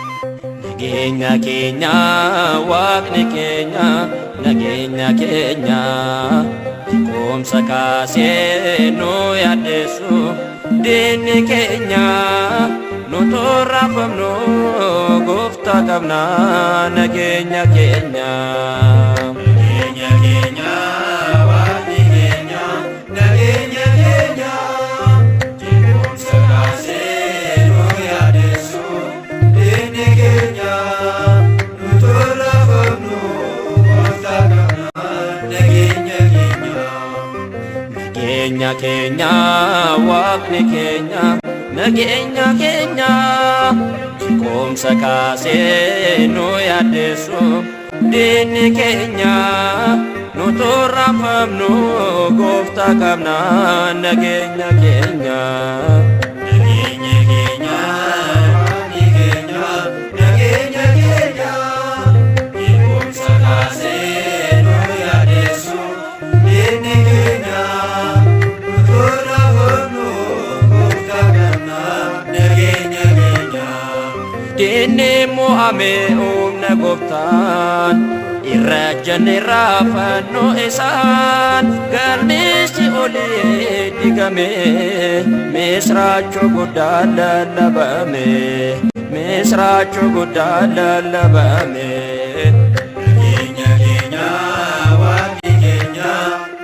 Nageenya keenya waaqni keenya nageenya keenya kumsa kaasee nu yaaddeessu diinni keenya nu torrafamnu gooftaa qabna nageenya keenya. Nageenya keenya waaqni keenya nageenya keenya kumsa kaasee nu yaaddeessu diinni keenya nu torrafamnu gooftaa qabna nageenya keenya. Nageenya keenya waaqni keenya nageenya keenya kumsa kaasee nu yaaddeessu diinni keenya nu torrafamnu gooftaa qabna nageenya keenya. Nageenya keenya waaqni keenya nageenya keenya kumsa kaasee nu yaaddeessu diinni keenya nu torrafamnu gooftaa qabna nageenya keenya. Diinni mo'ame humna gooftaan irra jenne raafannu isaan galmichi olii digame misraachoo guddaa lallabame misraachoo guddaa lallabame. Nageenya keenya waaqni keenya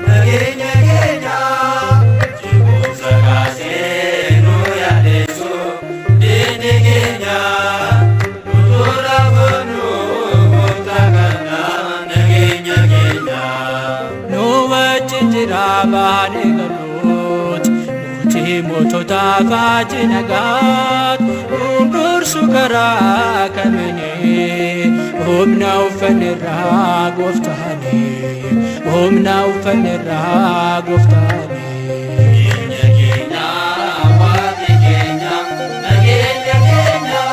nageenya keenya kumsa kaasee nu yaaddeessu diinni keenya nu torrafamnu gooftaa qabna nageenya keenya. Nu wajjin jira baanee galuut nuti mootota faajii nagaat hundursu karaa kamiini humna uffanirraa gooftaani humna uffanirraa gooftaani. Nageenya keenya waaqni keenya nageenya keenya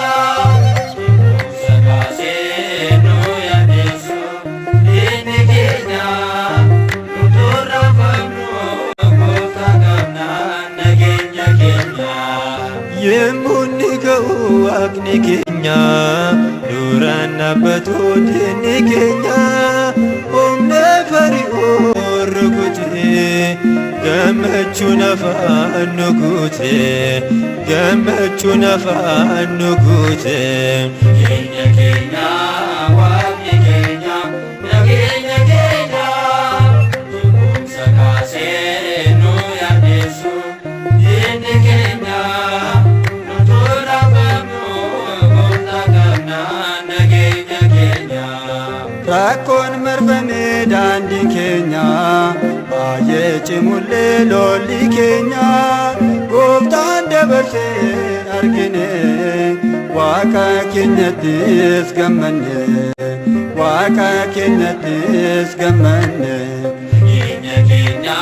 kumsa kaasee nu yaaddeessu diinni keenya nu torrafamnu gooftaa qabna nageenya keenya. Yemmuu inni ga'u waaqni keenya duraan dhaabbatu diinni keenya humna fari'oo rukutee gammachuun afaan nu guute gammachuun afaan nu guute. Nageenya keenya waaqni keenya nageenya keenya kumsa kaasee nu yaaddeessu diinni keenya nu torrafamnu gooftaa qabna nageenya keenya. Rakkoon marfame daandii keenya baay'ee cimullee lolli keenya gooftaan dabarsee argine waaqa keenyattis gammanne waaqa keenyattis gammanne. Nageenya keenya